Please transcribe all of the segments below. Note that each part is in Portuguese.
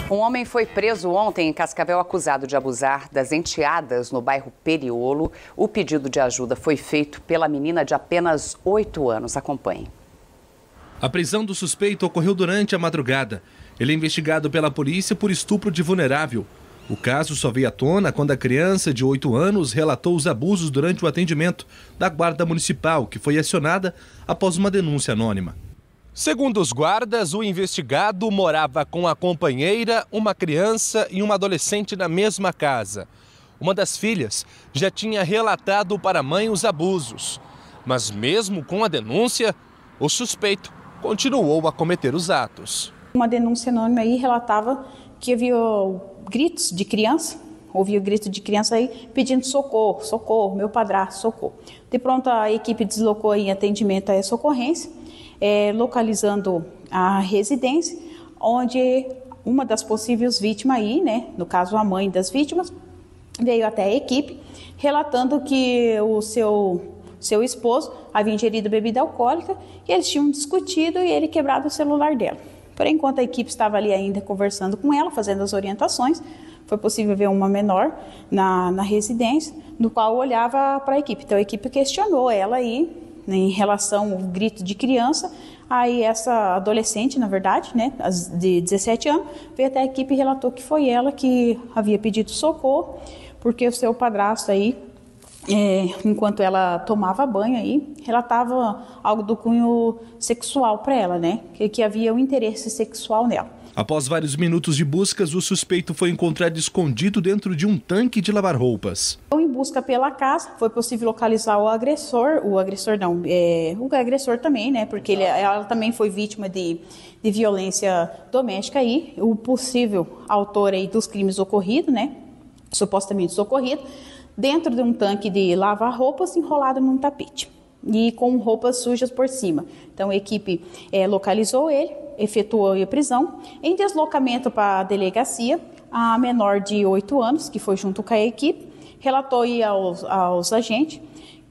Um homem foi preso ontem em Cascavel acusado de abusar das enteadas no bairro Periolo. O pedido de ajuda foi feito pela menina de apenas 8 anos. Acompanhe. A prisão do suspeito ocorreu durante a madrugada. Ele é investigado pela polícia por estupro de vulnerável. O caso só veio à tona quando a criança de 8 anos relatou os abusos durante o atendimento da Guarda Municipal, que foi acionada após uma denúncia anônima. Segundo os guardas, o investigado morava com a companheira, uma criança e uma adolescente na mesma casa. Uma das filhas já tinha relatado para a mãe os abusos. Mas mesmo com a denúncia, o suspeito continuou a cometer os atos. Uma denúncia anônima aí relatava que havia gritos de criança, ouvia grito de criança aí pedindo socorro, socorro, meu padrasto, socorro. De pronto a equipe deslocou em atendimento a essa ocorrência, localizando a residência, onde uma das possíveis vítimas aí, né, no caso a mãe das vítimas, veio até a equipe relatando que o seu esposo havia ingerido bebida alcoólica e eles tinham discutido e ele quebrado o celular dela. Porém, enquanto a equipe estava ali ainda conversando com ela, fazendo as orientações, foi possível ver uma menor na residência, no qual olhava para a equipe. Então a equipe questionou ela aí, em relação ao grito de criança, aí essa adolescente, na verdade, né, de 17 anos, veio até a equipe e relatou que foi ela que havia pedido socorro, porque o seu padrasto aí, enquanto ela tomava banho aí, relatava algo do cunho sexual para ela, né, que havia um interesse sexual nela. Após vários minutos de buscas, o suspeito foi encontrado escondido dentro de um tanque de lavar roupas. Em busca pela casa, foi possível localizar o agressor também, né, porque ela também foi vítima de violência doméstica aí, o possível autor aí dos crimes ocorridos, né, supostamente socorrido, dentro de um tanque de lavar roupas enrolado num tapete e com roupas sujas por cima. Então a equipe localizou ele, efetuou a prisão. Em deslocamento para a delegacia, a menor de 8 anos, que foi junto com a equipe, relatou aí aos agentes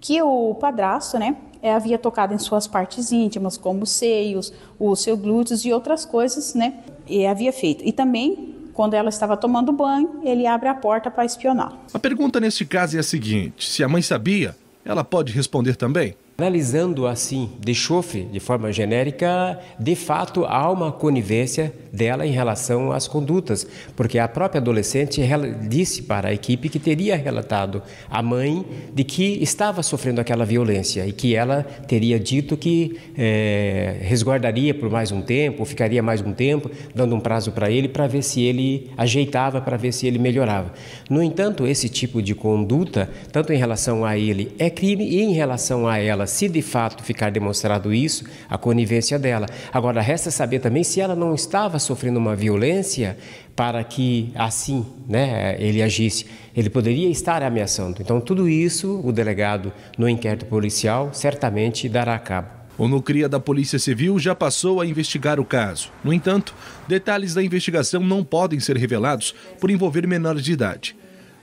que o padrasto, né, havia tocado em suas partes íntimas, como os seios, os seus glúteos e outras coisas, né, e havia feito. E também, quando ela estava tomando banho, ele abre a porta para espioná-la. A pergunta neste caso é a seguinte: se a mãe sabia, ela pode responder também? Analisando assim, de chofre, de forma genérica, de fato há uma conivência dela em relação às condutas, porque a própria adolescente disse para a equipe que teria relatado à mãe de que estava sofrendo aquela violência e que ela teria dito que resguardaria por mais um tempo, ficaria mais um tempo, dando um prazo para ele para ver se ele ajeitava, para ver se ele melhorava. No entanto, esse tipo de conduta, tanto em relação a ele, é crime e em relação a ela, se de fato ficar demonstrado isso, a conivência dela. Agora, resta saber também se ela não estava sofrendo uma violência para que assim, né, ele agisse. Ele poderia estar ameaçando. Então, tudo isso o delegado, no inquérito policial, certamente dará a cabo. O Nucria da Polícia Civil já passou a investigar o caso. No entanto, detalhes da investigação não podem ser revelados por envolver menores de idade.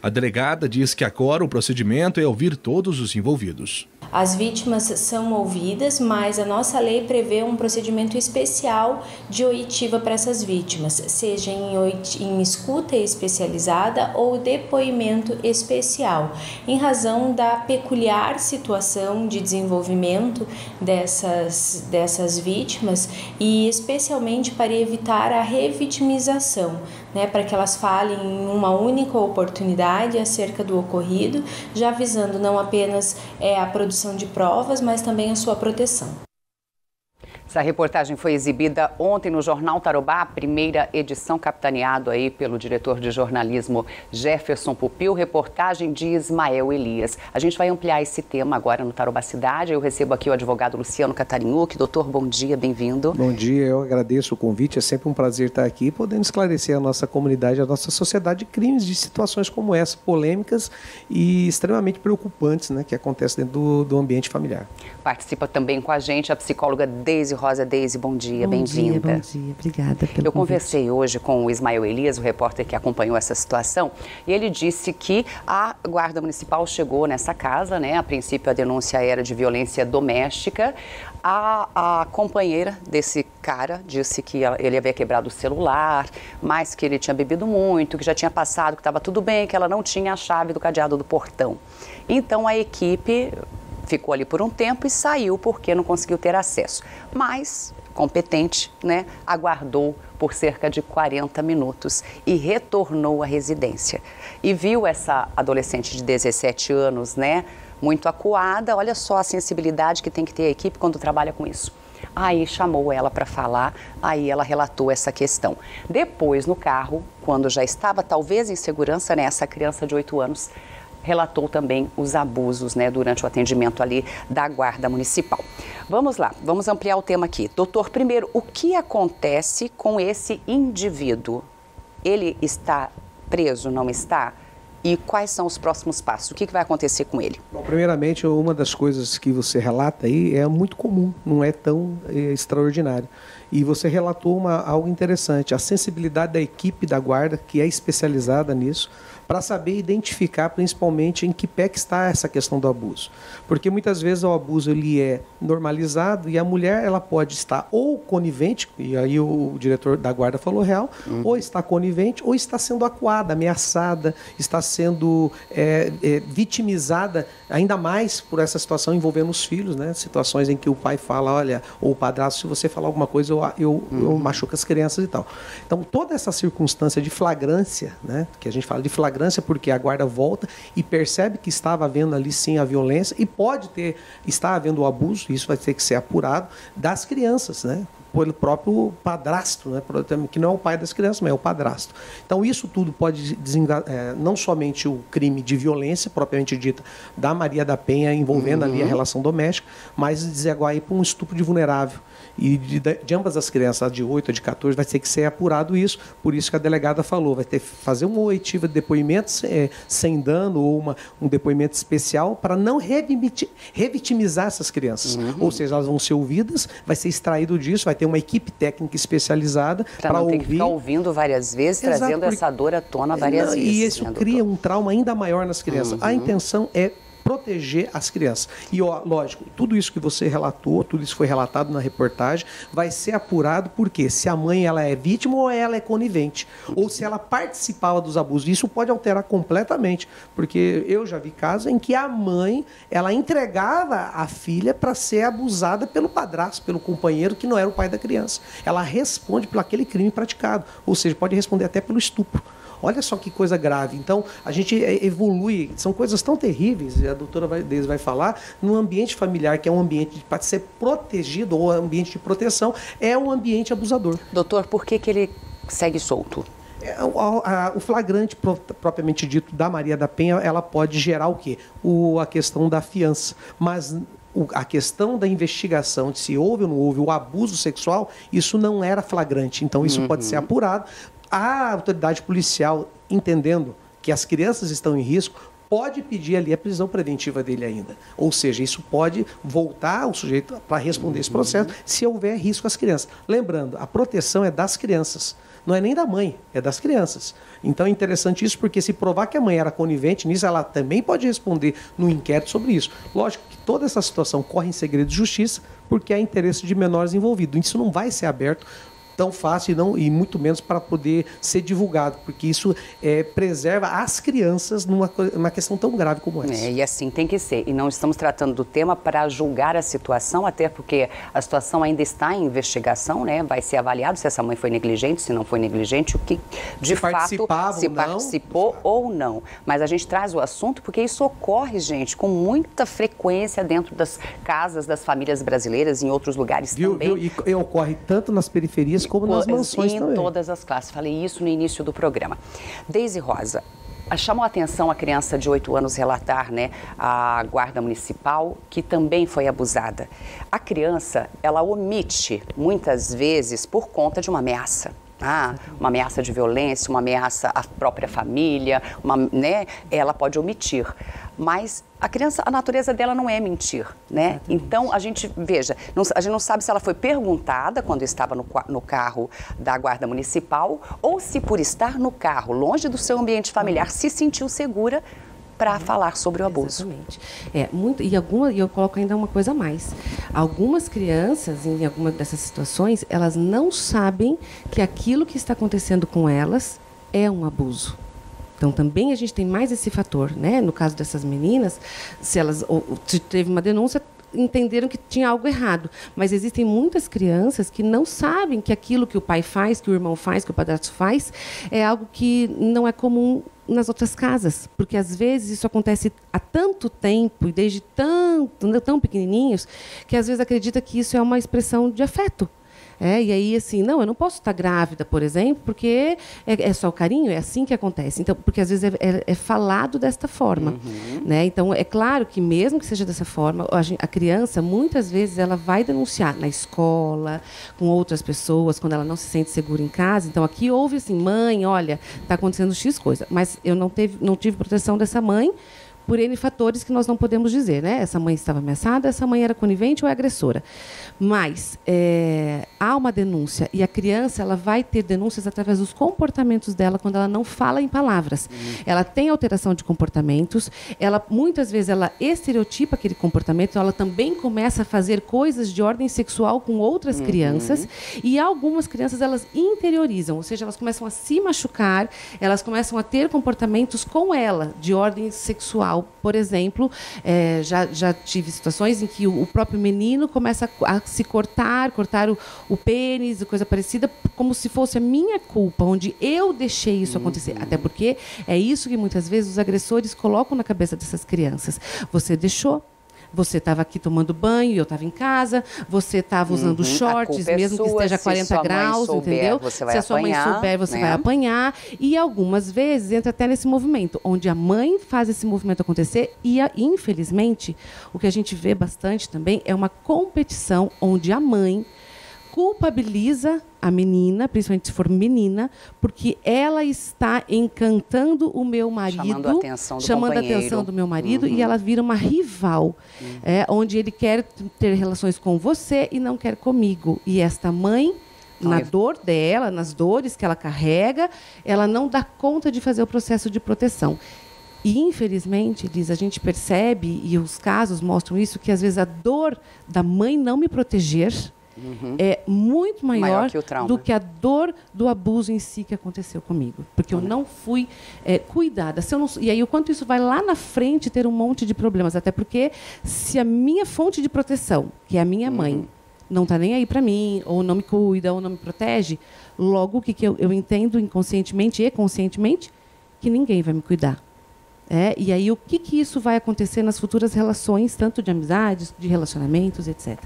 A delegada diz que agora o procedimento é ouvir todos os envolvidos. As vítimas são ouvidas, mas a nossa lei prevê um procedimento especial de oitiva para essas vítimas, seja em escuta especializada ou depoimento especial, em razão da peculiar situação de desenvolvimento dessas vítimas e especialmente para evitar a revitimização, né, para que elas falem em uma única oportunidade acerca do ocorrido, já visando não apenas a produção de provas, mas também a sua proteção. Essa reportagem foi exibida ontem no Jornal Tarobá, a primeira edição, capitaneado aí pelo diretor de jornalismo Jefferson Pupil, reportagem de Ismael Elias. A gente vai ampliar esse tema agora no Tarobá Cidade. Eu recebo aqui o advogado Luciano Catarinhuc. Doutor, bom dia, bem-vindo. Bom dia, eu agradeço o convite, é sempre um prazer estar aqui, podendo esclarecer a nossa comunidade, a nossa sociedade de crimes, de situações como essa, polêmicas e extremamente preocupantes, né, que acontecem dentro do ambiente familiar. Participa também com a gente a psicóloga Deise Rosa. Deise, bom dia, bem-vinda. Bom dia, obrigada pelo Eu conversei hoje com o Ismael Elias, o repórter que acompanhou essa situação, e ele disse que a Guarda Municipal chegou nessa casa, né? A princípio a denúncia era de violência doméstica. A companheira desse cara disse que ele havia quebrado o celular, mas que ele tinha bebido muito, que já tinha passado, que estava tudo bem, que ela não tinha a chave do cadeado do portão. Então a equipe ficou ali por um tempo e saiu porque não conseguiu ter acesso. Mas, competente, né, aguardou por cerca de 40 minutos e retornou à residência. E viu essa adolescente de 17 anos, né, muito acuada. Olha só a sensibilidade que tem que ter a equipe quando trabalha com isso. Aí chamou ela para falar, aí ela relatou essa questão. Depois, no carro, quando já estava talvez em segurança, né, essa criança de 8 anos relatou também os abusos, né, durante o atendimento ali da Guarda Municipal. Vamos lá, vamos ampliar o tema aqui. Doutor, primeiro, o que acontece com esse indivíduo? Ele está preso, não está? E quais são os próximos passos? O que vai acontecer com ele? Bom, primeiramente, uma das coisas que você relata aí é muito comum, não é tão extraordinário. E você relatou algo interessante, a sensibilidade da equipe da guarda, que é especializada nisso, para saber identificar principalmente em que pé que está essa questão do abuso. Porque muitas vezes o abuso ele é normalizado e a mulher ela pode estar ou conivente, e aí o diretor da guarda falou real, ou está conivente ou está sendo acuada, ameaçada, está sendo vitimizada ainda mais por essa situação envolvendo os filhos, né? Situações em que o pai fala, olha, ou o padrasto, se você falar alguma coisa eu machuco as crianças e tal. Então toda essa circunstância de flagrância, né? Que a gente fala de flagrância porque a guarda volta e percebe que estava havendo ali sim a violência e está havendo o abuso, isso vai ter que ser apurado, das crianças, né? Pelo próprio padrasto, né? Que não é o pai das crianças, mas é o padrasto. Então isso tudo pode não somente o crime de violência, propriamente dita, da Maria da Penha, envolvendo ali a relação doméstica, mas desaguar aí para um estupro de vulnerável. E de ambas as crianças, a de 8 e a de 14, vai ter que ser apurado isso, por isso que a delegada falou, vai ter que fazer uma oitiva de depoimentos sem dano ou um depoimento especial para não revitimizar essas crianças. Ou seja, elas vão ser ouvidas, vai ser extraído disso, vai ter uma equipe técnica especializada para ouvir. Ter que ficar ouvindo várias vezes, Exato, trazendo essa dor à tona várias vezes. E isso cria um trauma ainda maior nas crianças. A intenção é proteger as crianças. E, lógico, tudo isso que você relatou, tudo isso foi relatado na reportagem, vai ser apurado porque se a mãe ela é vítima ou ela é conivente, ou se ela participava dos abusos. Isso pode alterar completamente, porque eu já vi casos em que a mãe ela entregava a filha para ser abusada pelo padrasto, pelo companheiro que não era o pai da criança. Ela responde por aquele crime praticado, ou seja, pode responder até pelo estupro. Olha só que coisa grave. Então, a gente evolui, são coisas tão terríveis, e a doutora Deise vai falar, no ambiente familiar, que é um ambiente para ser protegido, ou ambiente de proteção, é um ambiente abusador. Doutor, por que ele segue solto? O flagrante, propriamente dito, da Maria da Penha, ela pode gerar o quê? A questão da fiança. Mas a questão da investigação de se houve ou não houve o abuso sexual, isso não era flagrante. Então, isso pode ser apurado. A autoridade policial, entendendo que as crianças estão em risco, pode pedir ali a prisão preventiva dele ainda. Ou seja, isso pode voltar o sujeito para responder esse processo se houver risco às crianças. Lembrando, a proteção é das crianças, não é nem da mãe, é das crianças. Então é interessante isso, porque se provar que a mãe era conivente nisso, ela também pode responder no inquérito sobre isso. Lógico que toda essa situação corre em segredo de justiça, porque há interesse de menores envolvidos. Isso não vai ser aberto tão fácil e muito menos para poder ser divulgado, porque isso preserva as crianças numa questão tão grave como essa. E assim tem que ser. E não estamos tratando do tema para julgar a situação, até porque a situação ainda está em investigação, né? Vai ser avaliado se essa mãe foi negligente, se não foi negligente, o que de fato se participou ou não. Mas a gente traz o assunto porque isso ocorre, gente, com muita frequência dentro das casas das famílias brasileiras, em outros lugares também. E ocorre tanto nas periferias como nas mansões também. Em todas as classes. Falei isso no início do programa. Deise Rosa, chamou a atenção a criança de 8 anos relatar, né, a guarda municipal, que também foi abusada. A criança, ela omite, muitas vezes, por conta de uma ameaça. Uma ameaça de violência, uma ameaça à própria família, né? Ela pode omitir. mas a criança, a natureza dela não é mentir, né? Exatamente. Então, a gente, veja, a gente não sabe se ela foi perguntada quando estava no carro da Guarda Municipal ou se por estar no carro, longe do seu ambiente familiar, se sentiu segura para falar sobre o abuso. Exatamente. E eu coloco ainda uma coisa a mais. Algumas crianças, em alguma dessas situações, elas não sabem que aquilo que está acontecendo com elas é um abuso. Então, também a gente tem mais esse fator, né? No caso dessas meninas, se teve uma denúncia, entenderam que tinha algo errado. Mas existem muitas crianças que não sabem que aquilo que o pai faz, que o irmão faz, que o padrasto faz, é algo que não é comum nas outras casas, porque às vezes isso acontece há tanto tempo e desde tão pequenininhos, que às vezes acredita que isso é uma expressão de afeto. E aí, assim, não, eu não posso estar grávida, por exemplo, porque é só o carinho, é assim que acontece. Então, porque às vezes é falado desta forma. Né? Então, é claro que mesmo que seja dessa forma, a criança, muitas vezes, ela vai denunciar na escola, com outras pessoas, quando ela não se sente segura em casa. Então, aqui houve assim, mãe, olha, está acontecendo X coisa. Mas eu não tive proteção dessa mãe, por N fatores que nós não podemos dizer, né? Essa mãe estava ameaçada, essa mãe era conivente ou é agressora. Mas há uma denúncia e a criança ela vai ter denúncias através dos comportamentos dela quando ela não fala em palavras. Ela tem alteração de comportamentos, muitas vezes ela estereotipa aquele comportamento, então ela também começa a fazer coisas de ordem sexual com outras crianças e algumas crianças elas interiorizam, ou seja, elas começam a se machucar, elas começam a ter comportamentos com ela de ordem sexual. Por exemplo, já tive situações em que o próprio menino começa a se cortar o pênis, coisa parecida, como se fosse a minha culpa, onde eu deixei isso acontecer. Até porque é isso que muitas vezes os agressores colocam na cabeça dessas crianças. Você deixou. Você estava aqui tomando banho e eu estava em casa. Você estava usando shorts, mesmo que esteja a 40 graus, entendeu? Se a sua mãe souber, você vai apanhar. E algumas vezes entra até nesse movimento, onde a mãe faz esse movimento acontecer e, infelizmente, o que a gente vê bastante também é uma competição onde a mãe culpabiliza a menina, principalmente se for menina, porque ela está encantando o meu marido, chamando a atenção do meu marido, e ela vira uma rival, onde ele quer ter relações com você e não quer comigo. E esta mãe, na dor dela, nas dores que ela carrega, ela não dá conta de fazer o processo de proteção. E, infelizmente, Liz, a gente percebe, e os casos mostram isso, que às vezes a dor da mãe não me proteger é muito maior do que a dor do abuso em si que aconteceu comigo. Porque eu não fui cuidada. E aí, o quanto isso vai lá na frente ter um monte de problemas. Até porque, se a minha fonte de proteção, que é a minha mãe, não está nem aí para mim, ou não me cuida, ou não me protege, logo o que eu entendo inconscientemente e conscientemente? Que ninguém vai me cuidar. E aí, o que isso vai acontecer nas futuras relações, tanto de amizades, de relacionamentos, etc.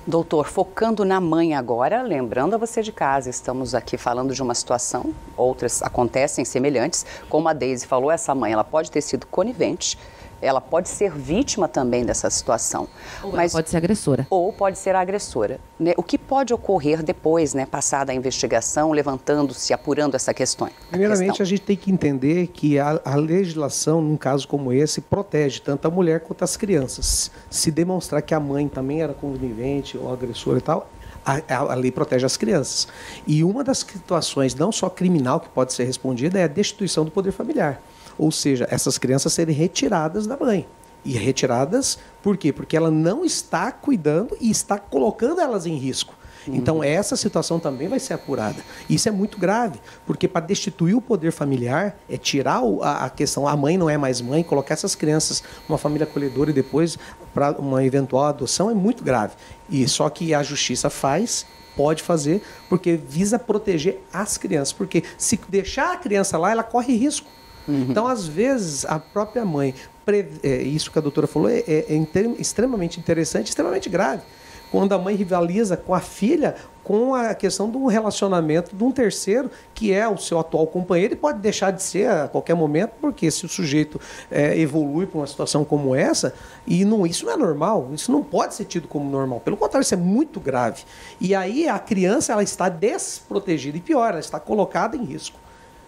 Doutor, focando na mãe agora, lembrando a você de casa, estamos aqui falando de uma situação, outras acontecem semelhantes, como a Deise falou, essa mãe ela pode ter sido conivente, ela pode ser vítima também dessa situação. Mas pode ser agressora. Ou pode ser agressora. Né? O que pode ocorrer depois, né, passada a investigação, levantando-se, apurando essa questão? Primeiramente, a gente tem que entender que a legislação, num caso como esse, protege tanto a mulher quanto as crianças. Se demonstrar que a mãe também era conivente ou agressora e tal, a lei protege as crianças. E uma das situações, não só criminal, que pode ser respondida, é a destituição do poder familiar. Ou seja, essas crianças serem retiradas da mãe. E retiradas, por quê? Porque ela não está cuidando e está colocando elas em risco. Então, essa situação também vai ser apurada. Isso é muito grave, porque para destituir o poder familiar, é tirar a questão, a mãe não é mais mãe, colocar essas crianças numa família acolhedora e depois para uma eventual adoção é muito grave. E só que a justiça pode fazer, porque visa proteger as crianças. Porque se deixar a criança lá, ela corre risco. Então, às vezes, a própria mãe, isso que a doutora falou, é extremamente interessante, extremamente grave. Quando a mãe rivaliza com a filha, com a questão do relacionamento de um terceiro, que é o seu atual companheiro, e pode deixar de ser a qualquer momento, porque se o sujeito evolui para uma situação como essa, isso não é normal, isso não pode ser tido como normal. Pelo contrário, isso é muito grave. E aí a criança ela está desprotegida, e pior, ela está colocada em risco.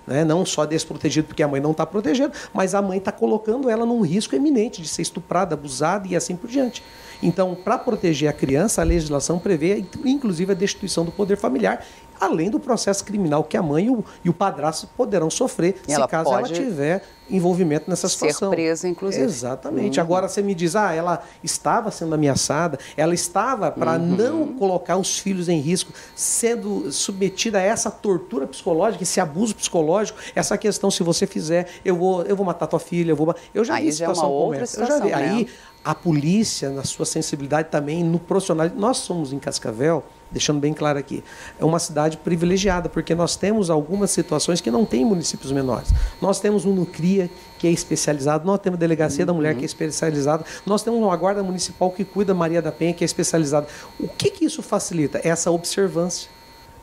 né? Não só desprotegido porque a mãe não está protegendo, mas a mãe está colocando ela num risco eminente de ser estuprada, abusada e assim por diante. Então, para proteger a criança, a legislação prevê, inclusive, a destituição do poder familiar, além do processo criminal que a mãe e o padrasto poderão sofrer, se caso ela tiver envolvimento nessa situação. Ser presa, inclusive. Exatamente. Agora você me diz, ela estava sendo ameaçada, ela estava, para não colocar os filhos em risco, sendo submetida a essa tortura psicológica, esse abuso psicológico, essa questão, se você fizer, eu vou matar tua filha, eu já vi situação como essa. Eu já vi. Aí a polícia, na sua sensibilidade também, no profissional, nós somos em Cascavel, deixando bem claro aqui, é uma cidade privilegiada, porque nós temos algumas situações que não tem em municípios menores. Nós temos um NUCRIA, que é especializado, nós temos a Delegacia da Mulher, que é especializada, nós temos uma Guarda Municipal que cuida da Maria da Penha, que é especializada. O que isso facilita? Essa observância.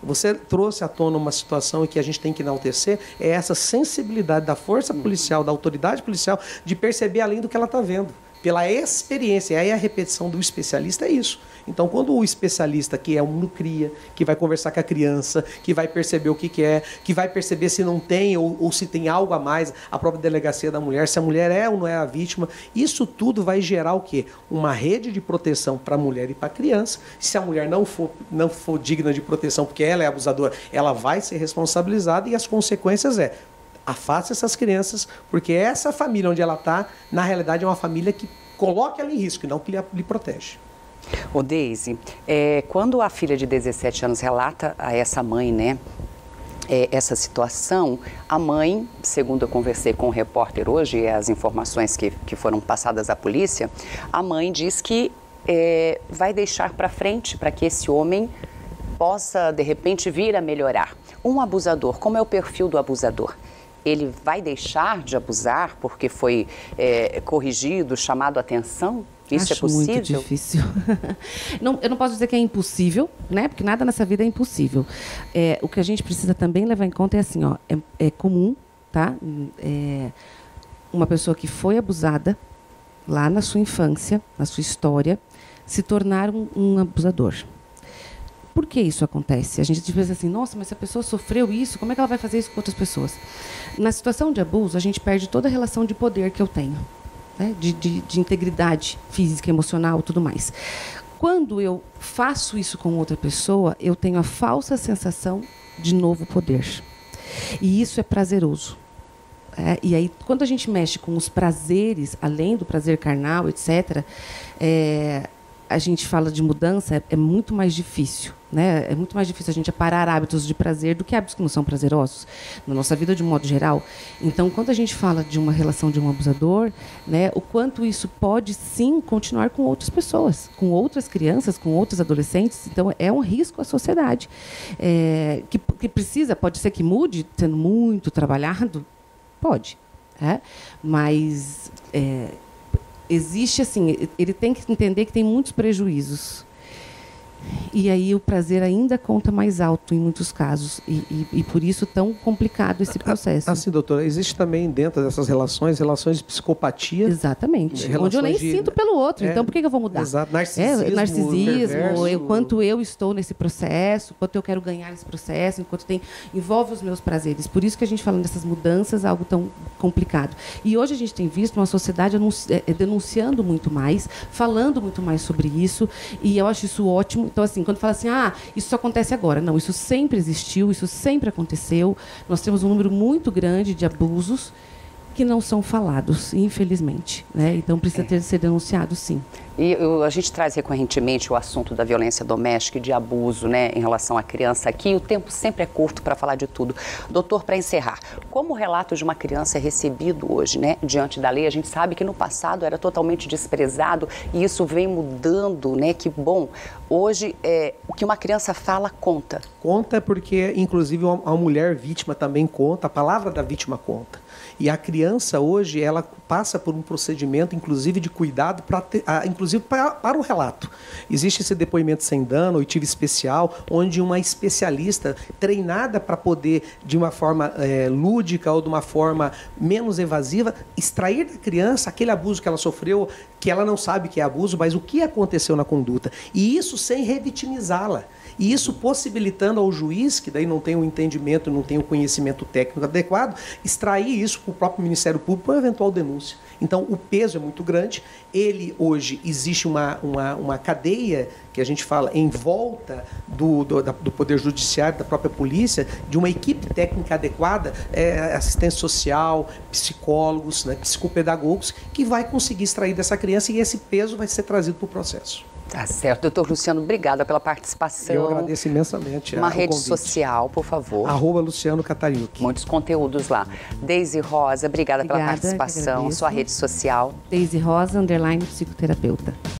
Você trouxe à tona uma situação que a gente tem que enaltecer, é essa sensibilidade da força policial, da autoridade policial, de perceber além do que ela está vendo. Pela experiência, aí a repetição do especialista é isso. Então, quando o especialista, que é um NUCRIA, que vai conversar com a criança, que vai perceber o que é, que vai perceber se não tem ou se tem algo a mais, a própria Delegacia da Mulher, se a mulher é ou não é a vítima, isso tudo vai gerar o quê? Uma rede de proteção para a mulher e para a criança. Se a mulher não for digna de proteção porque ela é abusadora, ela vai ser responsabilizada e as consequências afaste essas crianças, porque essa família onde ela está, na realidade, é uma família que coloca ela em risco e não que lhe protege. Ô Deise, quando a filha de 17 anos relata a essa mãe, né, essa situação, a mãe, segundo eu conversei com o repórter hoje, as informações que foram passadas à polícia, a mãe diz que vai deixar para frente para que esse homem possa, de repente, vir a melhorar. Um abusador, como é o perfil do abusador? Ele vai deixar de abusar porque foi corrigido, chamado a atenção? Isso é possível? Muito difícil. Eu não posso dizer que é impossível, né? Porque nada nessa vida é impossível. O que a gente precisa também levar em conta é assim, é comum, tá? Uma pessoa que foi abusada lá na sua infância, na sua história, se tornar um abusador. Por que isso acontece? A gente pensa assim, nossa, mas se a pessoa sofreu isso, como é que ela vai fazer isso com outras pessoas? Na situação de abuso, a gente perde toda a relação de poder que eu tenho, né? de integridade física, emocional, tudo mais. Quando eu faço isso com outra pessoa, eu tenho a falsa sensação de novo poder. E isso é prazeroso. E aí, quando a gente mexe com os prazeres, além do prazer carnal, etc., a gente fala de mudança, é muito mais difícil, né? É muito mais difícil a gente parar hábitos de prazer do que hábitos que não são prazerosos na nossa vida de um modo geral. Então, quando a gente fala de uma relação de um abusador, né, o quanto isso pode sim continuar com outras pessoas, com outras crianças, com outros adolescentes. Então, é um risco à sociedade que precisa, pode ser que mude, sendo muito trabalhado, pode, mas existe assim, ele tem que entender que tem muitos prejuízos. E aí o prazer ainda conta mais alto em muitos casos. E por isso tão complicado esse processo. Assim, doutora, existe também dentro dessas relações de psicopatia. Exatamente. Onde eu nem sinto pelo outro. Então por que eu vou mudar? Exato. Narcisismo, quanto eu estou nesse processo, quanto eu quero ganhar esse processo, enquanto envolve os meus prazeres. Por isso que a gente fala dessas mudanças, algo tão complicado. E hoje a gente tem visto uma sociedade denunciando muito mais, falando muito mais sobre isso, e eu acho isso ótimo. Então, assim, quando fala assim, isso só acontece agora. Não, isso sempre existiu, isso sempre aconteceu. Nós temos um número muito grande de abusos que não são falados, infelizmente, né? Então, precisa ser denunciado, sim. E a gente traz recorrentemente o assunto da violência doméstica e de abuso, né, em relação à criança aqui. O tempo sempre é curto para falar de tudo. Doutor, para encerrar, como o relato de uma criança é recebido hoje, né, diante da lei? A gente sabe que no passado era totalmente desprezado e isso vem mudando, né? Que bom. Hoje, o que uma criança fala conta. Conta porque, inclusive, a mulher vítima também conta, a palavra da vítima conta. E a criança hoje, ela passa por um procedimento, inclusive, de cuidado, inclusive para o relato. Existe esse depoimento sem dano, oitiva especial, onde uma especialista treinada para poder, de uma forma lúdica ou de uma forma menos evasiva, extrair da criança aquele abuso que ela sofreu, que ela não sabe que é abuso, mas o que aconteceu na conduta. E isso sem revitimizá-la. E isso possibilitando ao juiz, que daí não tem o entendimento, não tem o conhecimento técnico adequado, extrair isso para o próprio Ministério Público para uma eventual denúncia. Então, o peso é muito grande. Ele, hoje, existe uma cadeia que a gente fala em volta do Poder Judiciário, da própria polícia, de uma equipe técnica adequada, assistência social, psicólogos, né, psicopedagogos, que vai conseguir extrair dessa criança e esse peso vai ser trazido para o processo. Tá certo. Doutor Luciano, obrigada pela participação. Eu agradeço imensamente. Uma rede social, por favor. @Luciano Catariucci. Muitos conteúdos lá. Deise Rosa, obrigada pela participação. Sua rede social. Deise Rosa, _psicoterapeuta.